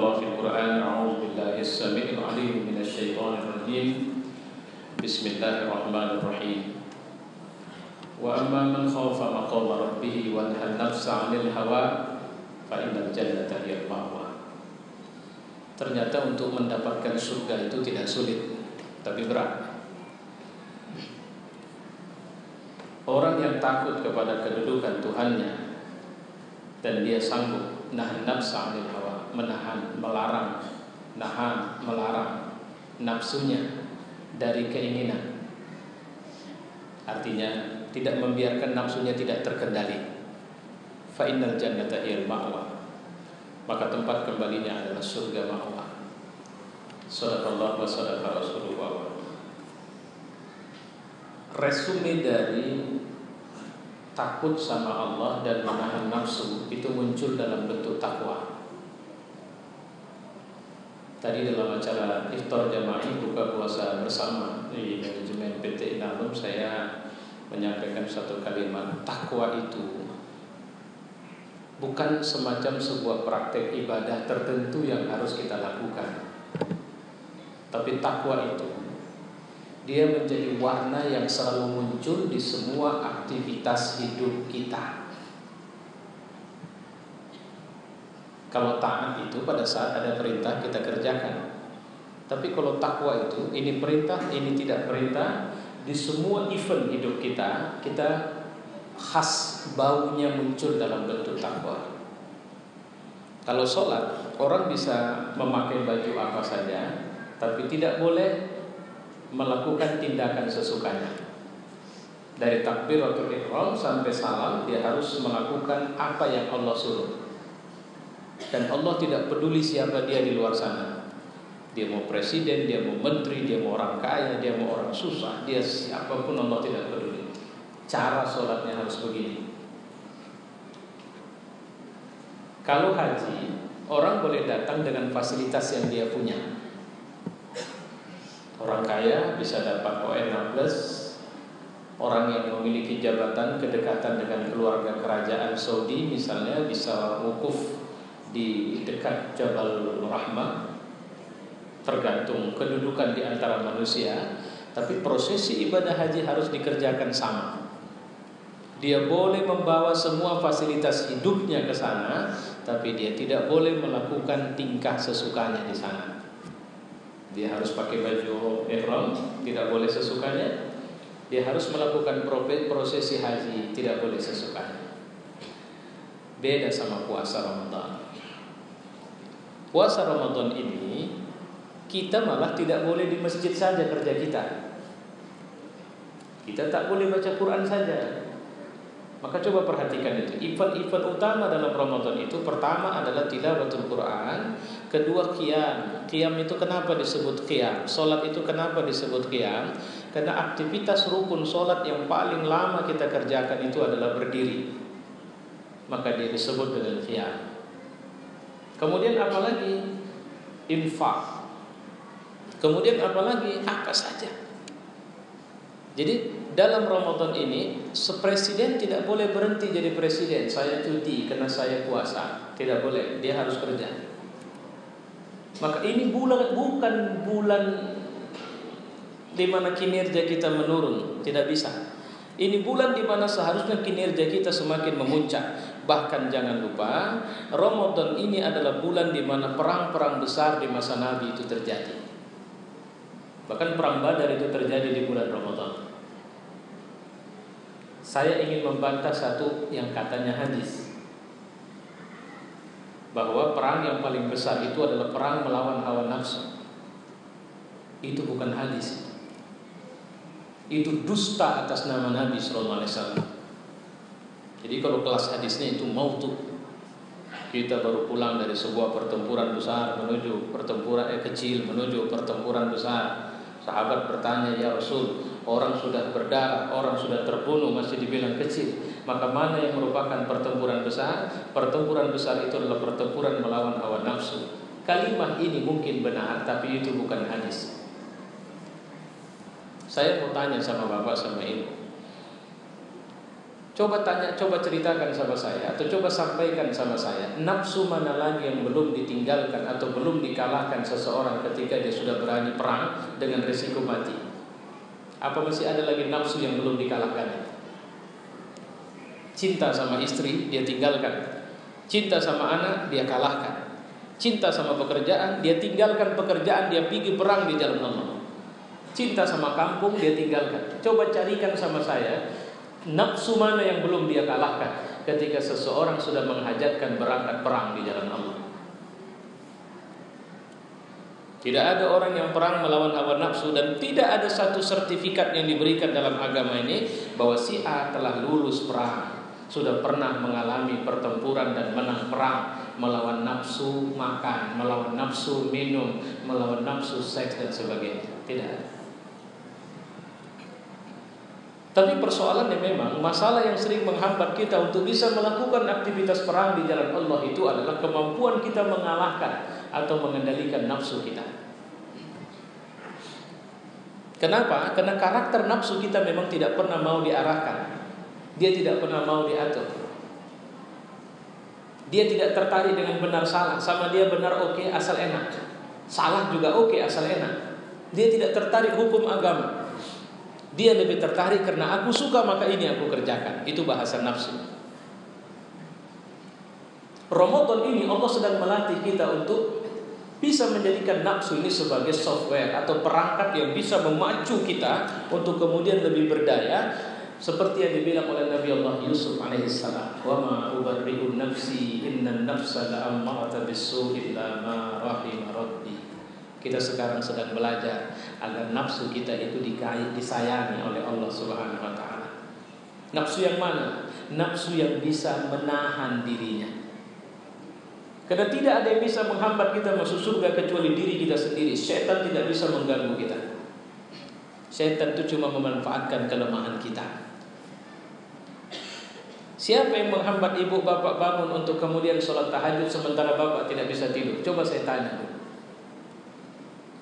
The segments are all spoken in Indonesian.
Allah fil Qur'an, a'udzu billahi as-sami'il 'alim minasy syaithanir rajim. Bismillahirrahmanirrahim. Wa amma man khafa maqama rabbih wa nahaa an-nafsa 'anil hawa fa innal jannata hiyal ma'wa. Ternyata untuk mendapatkan surga itu tidak sulit, tapi berat. Orang yang takut kepada kedudukan Tuhannya dan dia sanggup nahan nafsa 'anil hawa, melarang nafsunya dari keinginan. Artinya tidak membiarkan nafsunya tidak terkendali. Fa innal jannata hiyal ma'wa. Maka tempat kembalinya adalah surga ma'wa. Shadaqallah wa shadaqa Rasulullah. Resume dari takut sama Allah dan menahan nafsu itu muncul dalam bentuk takwa. Tadi dalam acara iftar jama'i buka puasa bersama di manajemen PT Inalum, saya menyampaikan satu kalimat, takwa itu bukan semacam sebuah praktek ibadah tertentu yang harus kita lakukan, tapi takwa itu dia menjadi warna yang selalu muncul di semua aktivitas hidup kita. Kalau taat itu pada saat ada perintah kita kerjakan. Tapi kalau takwa itu, ini perintah, ini tidak perintah, di semua event hidup kita, kita khas baunya muncul dalam bentuk takwa. Kalau sholat, orang bisa memakai baju apa saja, tapi tidak boleh melakukan tindakan sesukanya. Dari takbiratul ihram sampai salam dia harus melakukan apa yang Allah suruh. Dan Allah tidak peduli siapa dia di luar sana. Dia mau presiden, dia mau menteri, dia mau orang kaya, dia mau orang susah, dia siapapun Allah tidak peduli. Cara sholatnya harus begini. Kalau haji, orang boleh datang dengan fasilitas yang dia punya. Orang kaya bisa dapat ON 16. Orang yang memiliki jabatan kedekatan dengan keluarga kerajaan Saudi misalnya bisa wukuf di dekat Jabal Rahmah. Tergantung kedudukan di antara manusia. Tapi prosesi ibadah haji harus dikerjakan sama. Dia boleh membawa semua fasilitas hidupnya ke sana, tapi dia tidak boleh melakukan tingkah sesukanya di sana. Dia harus pakai baju ihram, tidak boleh sesukanya. Dia harus melakukan prosesi haji, tidak boleh sesukanya. Beda sama puasa Ramadan. Puasa Ramadan ini kita malah tidak boleh di masjid saja kerja kita. Kita tak boleh baca Quran saja. Maka coba perhatikan itu. Event-event utama dalam Ramadan itu pertama adalah tilawatul Quran, kedua qiyam. Qiyam itu kenapa disebut qiyam? Salat itu kenapa disebut qiyam? Karena aktivitas rukun salat yang paling lama kita kerjakan itu adalah berdiri. Maka dia disebut dengan qiyam. Kemudian apalagi? Infak. Kemudian apalagi? Apa saja. Jadi dalam Ramadan ini, presiden tidak boleh berhenti jadi presiden. Saya cuti karena saya puasa. Tidak boleh, dia harus kerja. Maka ini bukan bulan di mana kinerja kita menurun, tidak bisa. Ini bulan di mana seharusnya kinerja kita semakin memuncak. Bahkan jangan lupa, Ramadan ini adalah bulan di mana perang-perang besar di masa Nabi itu terjadi. Bahkan perang Badar itu terjadi di bulan Ramadan. Saya ingin membantah satu yang katanya hadis, bahwa perang yang paling besar itu adalah perang melawan hawa nafsu. Itu bukan hadis. Itu dusta atas nama Nabi SAW. Jadi kalau kelas hadisnya itu mautu. Kita baru pulang dari sebuah pertempuran besar menuju pertempuran kecil menuju pertempuran besar. Sahabat bertanya, ya Rasul, orang sudah berdarah, orang sudah terbunuh masih dibilang kecil. Maka mana yang merupakan pertempuran besar? Pertempuran besar itu adalah pertempuran melawan hawa nafsu. Kalimat ini mungkin benar, tapi itu bukan hadis. Saya mau tanya sama bapak sama ibu, Coba tanya, coba ceritakan sama saya, atau coba sampaikan sama saya, nafsu mana lagi yang belum ditinggalkan atau belum dikalahkan seseorang ketika dia sudah berani perang dengan risiko mati? Apa masih ada lagi nafsu yang belum dikalahkan? Cinta sama istri dia tinggalkan, cinta sama anak dia kalahkan, cinta sama pekerjaan dia tinggalkan pekerjaan, dia pergi perang di jalan Allah. Cinta sama kampung dia tinggalkan. Coba carikan sama saya nafsu mana yang belum dia kalahkan ketika seseorang sudah menghajatkan berangkat perang di jalan Allah. Tidak ada orang yang perang melawan hawa nafsu, dan tidak ada satu sertifikat yang diberikan dalam agama ini bahwa si A telah lulus perang, sudah pernah mengalami pertempuran dan menang perang melawan nafsu makan, melawan nafsu minum, melawan nafsu seks dan sebagainya. Tidak ada. Tapi persoalannya memang masalah yang sering menghambat kita untuk bisa melakukan aktivitas perang di jalan Allah itu adalah kemampuan kita mengalahkan atau mengendalikan nafsu kita. Kenapa? Karena karakter nafsu kita memang tidak pernah mau diarahkan. Dia tidak pernah mau diatur. Dia tidak tertarik dengan benar salah. Sama dia benar oke asal enak, salah juga oke asal enak. Dia tidak tertarik hukum agama. Dia lebih tertarik karena aku suka maka ini aku kerjakan. Itu bahasa nafsu. Ramadan ini Allah sedang melatih kita untuk bisa menjadikan nafsu ini sebagai software atau perangkat yang bisa memacu kita untuk kemudian lebih berdaya, seperti yang dibilang oleh Nabi Allah Yusuf alaihissalam, wa ma ubarri'u nafsi innan nafsa la'ammarata bis-su'i illa ma rahima rabbi. Kita sekarang sedang belajar agar nafsu kita itu disayangi oleh Allah Subhanahu wa taala. Nafsu yang mana? Nafsu yang bisa menahan dirinya. Karena tidak ada yang bisa menghambat kita masuk surga kecuali diri kita sendiri. Syaitan tidak bisa mengganggu kita. Syaitan itu cuma memanfaatkan kelemahan kita. Siapa yang menghambat ibu bapak bangun untuk kemudian sholat tahajud sementara bapak tidak bisa tidur? Coba saya tanya dulu.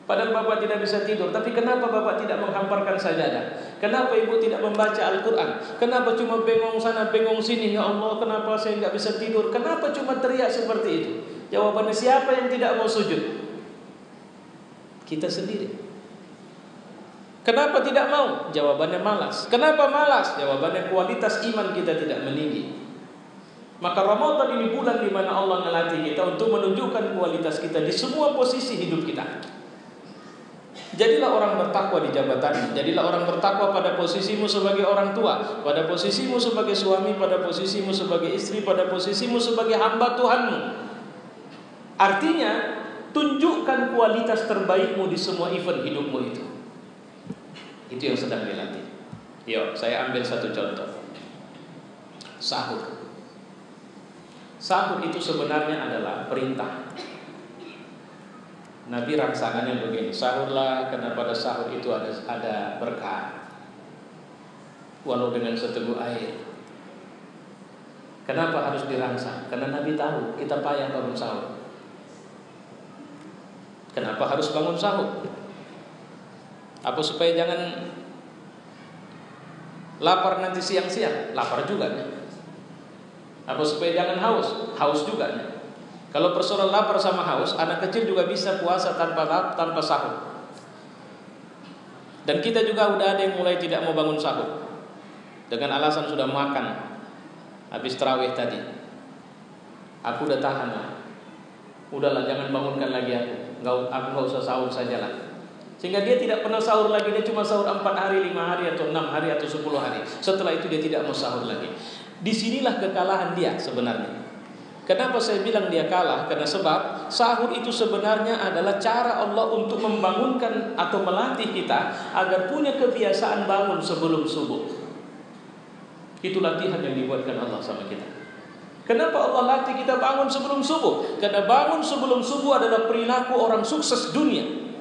Padahal bapak tidak bisa tidur, tapi kenapa bapak tidak menghamparkan sajadah? Kenapa ibu tidak membaca Al-Quran? Kenapa cuma bengong sana bengong sini? Ya Allah, kenapa saya nggak bisa tidur? Kenapa cuma teriak seperti itu? Jawabannya, siapa yang tidak mau sujud? Kita sendiri. Kenapa tidak mau? Jawabannya malas. Kenapa malas? Jawabannya kualitas iman kita tidak meninggi. Maka Ramadan ini bulan di mana Allah melatih kita untuk menunjukkan kualitas kita di semua posisi hidup kita. Jadilah orang bertakwa di jabatanmu. Jadilah orang bertakwa pada posisimu sebagai orang tua, pada posisimu sebagai suami, pada posisimu sebagai istri, pada posisimu sebagai hamba Tuhanmu. Artinya, tunjukkan kualitas terbaikmu di semua event hidupmu itu. Itu yang sedang dilatih. Yuk, saya ambil satu contoh. Sahur. Sahur itu sebenarnya adalah perintah. Nabi rangsangannya begini, sahurlah karena pada sahur itu ada berkah, walau dengan seteguk air. Kenapa harus dirangsang? Karena Nabi tahu kita payah bangun sahur. Kenapa harus bangun sahur? Apa supaya jangan lapar nanti siang-siang? Lapar juga nih. Apa supaya jangan haus? Haus juga nih. Kalau persoalan lapar sama haus, anak kecil juga bisa puasa tanpa sahur. Dan kita juga udah ada yang mulai tidak mau bangun sahur dengan alasan sudah makan habis tarawih tadi. Aku udah tahan lah. Udahlah, jangan bangunkan lagi aku nggak usah sahur sajalah. Sehingga dia tidak pernah sahur lagi. Dia cuma sahur 4 hari, 5 hari, atau 6 hari, atau 10 hari. Setelah itu dia tidak mau sahur lagi. Disinilah kekalahan dia sebenarnya. Kenapa saya bilang dia kalah? Karena sebab sahur itu sebenarnya adalah cara Allah untuk membangunkan atau melatih kita agar punya kebiasaan bangun sebelum subuh. Itu latihan yang dibuatkan Allah sama kita. Kenapa Allah latih kita bangun sebelum subuh? Karena bangun sebelum subuh adalah perilaku orang sukses dunia.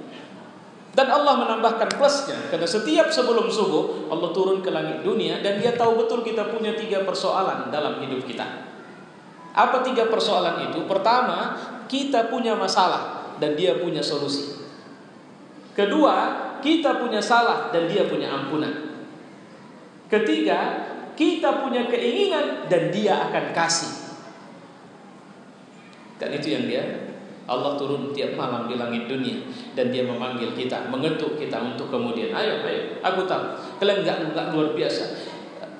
Dan Allah menambahkan plusnya. Karena setiap sebelum subuh Allah turun ke langit dunia dan dia tahu betul kita punya 3 persoalan dalam hidup kita. Apa 3 persoalan itu? Pertama, kita punya masalah dan dia punya solusi. Kedua, kita punya salah dan dia punya ampunan. Ketiga, kita punya keinginan dan Dia akan kasih. Kan itu yang Allah turun tiap malam di langit dunia dan Dia memanggil kita, mengetuk kita untuk kemudian ayo, aku tahu kalian enggak luar biasa.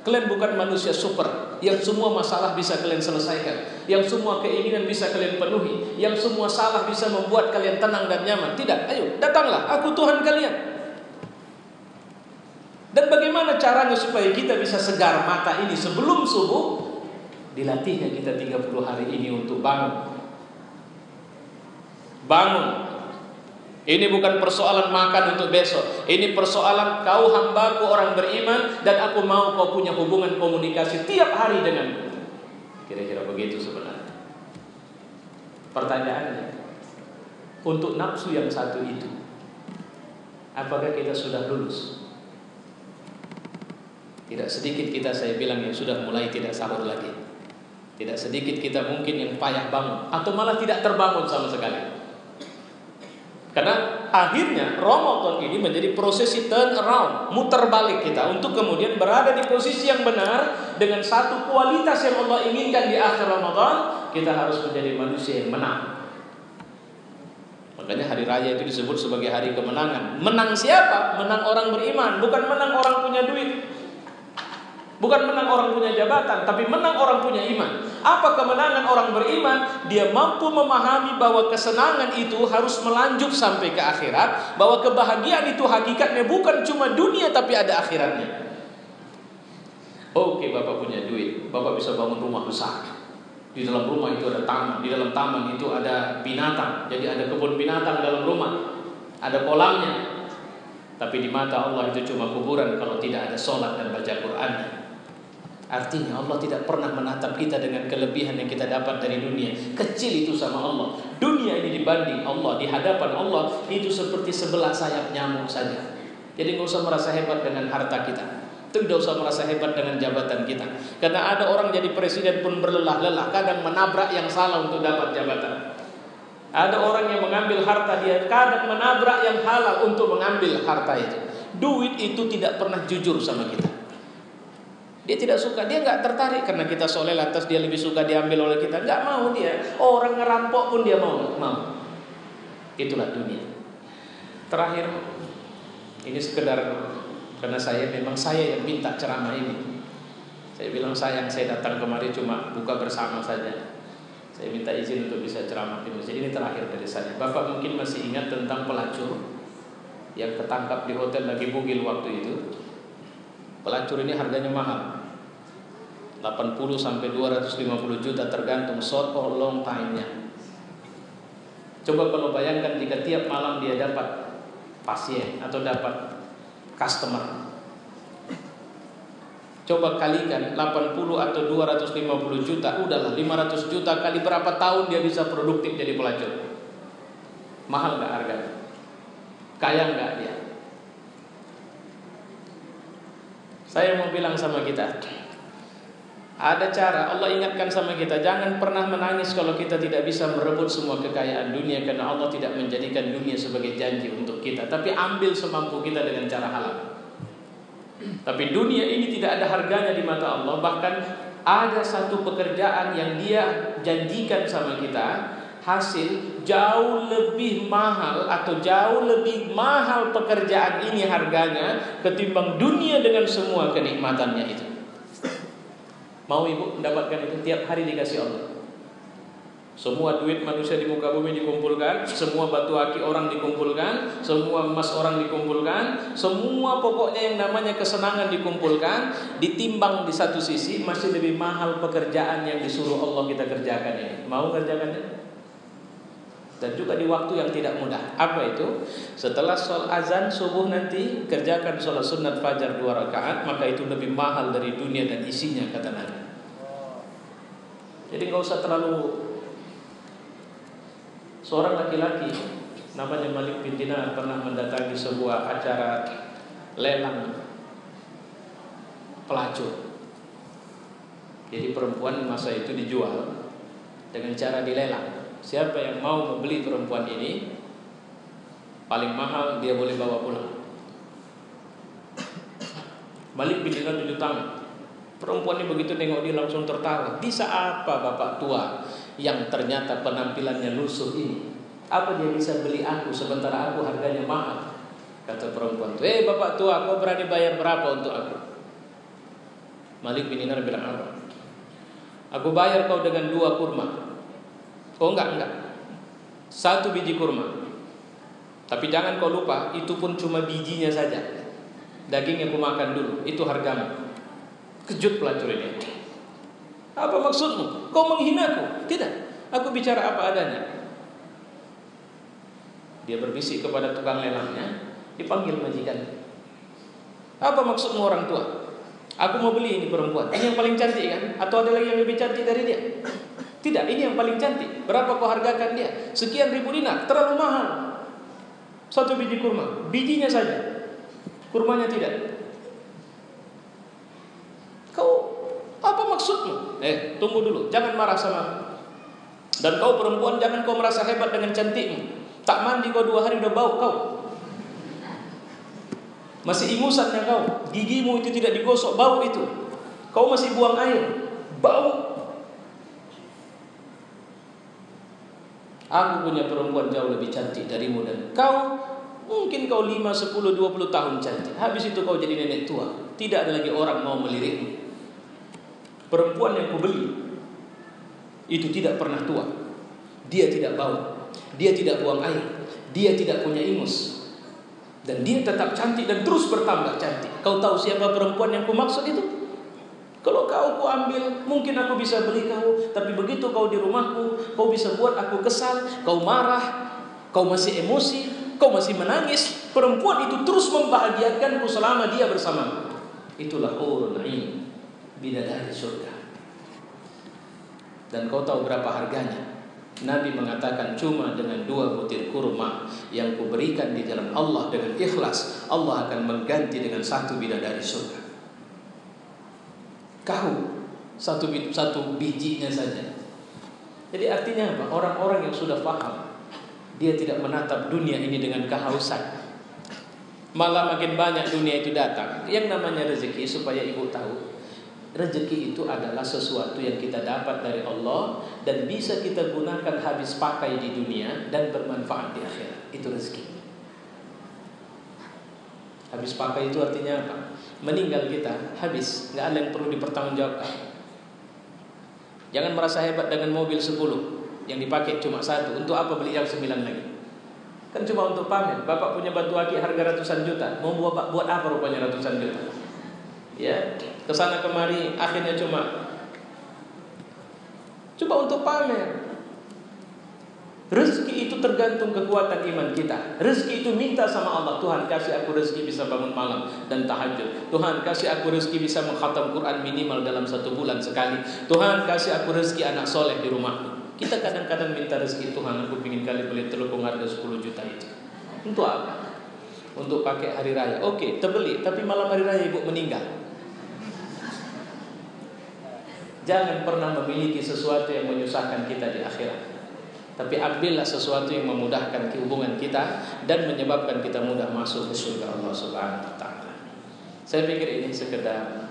Kalian bukan manusia super yang semua masalah bisa kalian selesaikan, yang semua keinginan bisa kalian penuhi, yang semua salah bisa membuat kalian tenang dan nyaman. Tidak, ayo datanglah, aku Tuhan kalian. Dan bagaimana caranya supaya kita bisa segar mata ini sebelum subuh? Dilatihnya kita 30 hari ini untuk bangun. Ini bukan persoalan makan untuk besok. Ini persoalan kau hambaku orang beriman dan aku mau kau punya hubungan komunikasi tiap hari denganku. Kira-kira begitu sebenarnya. Pertanyaannya, untuk nafsu yang satu itu, apakah kita sudah lulus? Tidak sedikit kita, saya bilang, yang sudah mulai tidak sahur lagi. Tidak sedikit kita mungkin yang payah bangun atau malah tidak terbangun sama sekali. Karena akhirnya Ramadan ini menjadi prosesi turn around, muter balik kita untuk kemudian berada di posisi yang benar dengan satu kualitas yang Allah inginkan di akhir Ramadan. Kita harus menjadi manusia yang menang. Makanya hari raya itu disebut sebagai hari kemenangan. Menang siapa? Menang orang beriman, bukan menang orang punya duit. Bukan menang orang punya jabatan, tapi menang orang punya iman. Apa kemenangan orang beriman? Dia mampu memahami bahwa kesenangan itu harus melanjut sampai ke akhirat, bahwa kebahagiaan itu hakikatnya bukan cuma dunia tapi ada akhiratnya. Oke, Bapak punya duit, Bapak bisa bangun rumah besar. Di dalam rumah itu ada taman, di dalam taman itu ada binatang. Jadi ada kebun binatang dalam rumah, ada kolamnya. Tapi di mata Allah itu cuma kuburan kalau tidak ada sholat dan baca Qur'annya. Artinya Allah tidak pernah menatap kita dengan kelebihan yang kita dapat dari dunia. Kecil itu sama Allah. Dunia ini dibanding Allah, di hadapan Allah, itu seperti sebelah sayap nyamuk saja. Jadi gak usah merasa hebat dengan harta kita, tidak usah merasa hebat dengan jabatan kita. Karena ada orang jadi presiden pun berlelah-lelah, kadang menabrak yang salah untuk dapat jabatan. Ada orang yang mengambil harta dia, kadang menabrak yang halal untuk mengambil harta itu. Duit itu tidak pernah jujur sama kita. Dia tidak suka, dia nggak tertarik karena kita soleh lantas dia lebih suka diambil oleh kita. Nggak mau dia. Orang ngerampok pun dia mau. Itulah dunia. Terakhir, ini sekedar karena memang saya yang minta ceramah ini. Saya bilang sayang saya datang kemari cuma buka bersama saja. Saya minta izin untuk bisa ceramah di masjid. Ini terakhir dari saya. Bapak mungkin masih ingat tentang pelacur yang ketangkap di hotel lagi bugil waktu itu. Pelacur ini harganya mahal, 80 sampai 250 juta tergantung short or long time-nya. Coba kalau bayangkan jika tiap malam dia dapat pasien atau dapat customer. Coba kalikan 80 atau 250 juta, udahlah 500 juta kali berapa tahun dia bisa produktif jadi pelacur. Mahal gak harganya? Kaya gak dia? Saya mau bilang sama kita, ada cara. Allah ingatkan sama kita, jangan pernah menangis kalau kita tidak bisa merebut semua kekayaan dunia, karena Allah tidak menjadikan dunia sebagai janji untuk kita. Tapi ambil semampu kita dengan cara halal. Tapi dunia ini tidak ada harganya di mata Allah. Bahkan ada satu pekerjaan yang Dia janjikan sama kita, hasil jauh lebih mahal atau jauh lebih mahal pekerjaan ini harganya ketimbang dunia dengan semua kenikmatannya itu. Mau ibu mendapatkan itu? Tiap hari dikasih Allah. Semua duit manusia di muka bumi dikumpulkan, semua batu aki orang dikumpulkan, semua emas orang dikumpulkan, semua pokoknya yang namanya kesenangan dikumpulkan, ditimbang di satu sisi masih lebih mahal pekerjaan yang disuruh Allah kita kerjakan ini. Mau kerjakannya? Dan juga di waktu yang tidak mudah. Apa itu? Setelah sholat azan subuh nanti kerjakan sholat sunat fajar 2 rakaat, maka itu lebih mahal dari dunia dan isinya, kata Nabi. Jadi nggak usah terlalu. Seorang laki-laki namanya Malik bin Dinar pernah mendatangi sebuah acara lelang pelacur. Jadi perempuan di masa itu dijual dengan cara dilelang. Siapa yang mau membeli perempuan ini, paling mahal dia boleh bawa pulang. Malik bin Dinar tunjuk tangan. Perempuan ini begitu nengok dia langsung tertawa. Bisa apa bapak tua yang ternyata penampilannya lusuh ini? Apa dia bisa beli aku sementara aku harganya mahal? Kata perempuan itu, bapak tua, kau berani bayar berapa untuk aku? Malik bin Dinar bilang apa? Aku bayar kau dengan 2 kurma. Oh enggak. 1 biji kurma. Tapi jangan kau lupa, itu pun cuma bijinya saja. Dagingnya aku makan dulu, itu hargamu. Kejut pelacur ini. Apa maksudmu? Kau menghinaku? Tidak, aku bicara apa adanya. Dia berbisik kepada tukang lelangnya, dipanggil majikan. Apa maksudmu orang tua? Aku mau beli ini perempuan. Ini yang paling cantik kan? Atau ada lagi yang lebih cantik dari dia? Tidak, ini yang paling cantik. Berapa kau hargakan dia? Sekian ribu dinar, terlalu mahal. 1 biji kurma, bijinya saja, kurmanya tidak. Kau apa maksudmu? Tunggu dulu, jangan marah sama aku. Dan kau perempuan, jangan kau merasa hebat dengan cantikmu. Tak mandi kau 2 hari udah bau kau. Masih ingusannya kau, gigimu itu tidak digosok, bau itu. Kau masih buang air, bau. Aku punya perempuan jauh lebih cantik darimu, dan kau mungkin kau 5, 10, 20 tahun cantik. Habis itu kau jadi nenek tua. Tidak ada lagi orang mau melirikmu. Perempuan yang kubeli itu tidak pernah tua. Dia tidak bau, dia tidak buang air, dia tidak punya ingus, dan dia tetap cantik dan terus bertambah cantik. Kau tahu siapa perempuan yang kumaksud itu? Kalau kau ambil, mungkin aku bisa beli kau, tapi begitu kau di rumahku, kau bisa buat aku kesal, kau marah, kau masih emosi, kau masih menangis. Perempuan itu terus membahagiakanku selama dia bersamaku. Itulah hurul 'ain, bidadari surga. Dan kau tahu berapa harganya? Nabi mengatakan cuma dengan 2 butir kurma yang kuberikan di jalan Allah dengan ikhlas, Allah akan mengganti dengan 1 bidadari surga. Kau satu bijinya saja. Jadi artinya apa? Orang-orang yang sudah paham, dia tidak menatap dunia ini dengan kehausan. Malah makin banyak dunia itu datang. Yang namanya rezeki, supaya ibu tahu, rezeki itu adalah sesuatu yang kita dapat dari Allah dan bisa kita gunakan habis pakai di dunia dan bermanfaat di akhirat. Itu rezeki. Habis pakai itu artinya apa? Meninggal kita habis, nggak ada yang perlu dipertanggungjawabkan. Jangan merasa hebat dengan mobil 10 yang dipakai cuma 1. Untuk apa beli yang 9 lagi? Kan cuma untuk pamer. Bapak punya batu akik harga ratusan juta, mau buat apa rupanya ratusan juta? Ya, kesana kemari akhirnya cuma untuk pamer. Rezeki itu tergantung kekuatan iman kita. Rezeki itu minta sama Allah. Tuhan kasih aku rezeki bisa bangun malam dan tahajud. Tuhan kasih aku rezeki bisa mengkhatam Quran minimal dalam 1 bulan sekali. Tuhan kasih aku rezeki anak soleh di rumahku. Kita kadang-kadang minta rezeki, Tuhan aku ingin kali beli telur harga 10 juta itu. Untuk apa? Untuk pakai hari raya. Oke, terbeli, tapi malam hari raya ibu meninggal. Jangan pernah memiliki sesuatu yang menyusahkan kita di akhirat. Tapi ambillah sesuatu yang memudahkan hubungan kita dan menyebabkan kita mudah masuk ke surga Allah Subhanahu wa taala. Saya pikir ini sekedar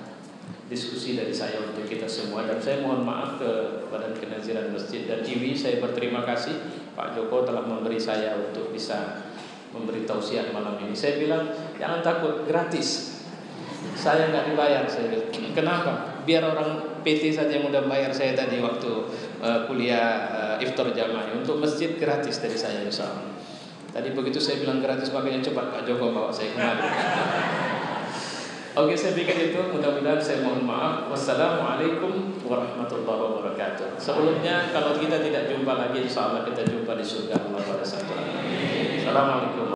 diskusi dari saya untuk kita semua, dan saya mohon maaf ke Badan Kenaziran Masjid dan IWI. Saya berterima kasih Pak Joko telah memberi saya untuk bisa memberi tausiah malam ini. Saya bilang jangan takut, gratis. Saya nggak dibayar. Saya bilang, kenapa? Biar orang PT saja yang udah bayar saya tadi waktu kuliah iftar jamaah. Untuk masjid gratis dari saya insyaallah. Tadi begitu saya bilang gratis, makanya cepat Pak Joko bawa saya kemari. Oke, saya pikir itu. Mudah-mudahan saya mohon maaf. Wassalamualaikum warahmatullahi wabarakatuh. Sebelumnya kalau kita tidak jumpa lagi, insyaallah kita jumpa di surga Allah pada satu hari. Assalamualaikum.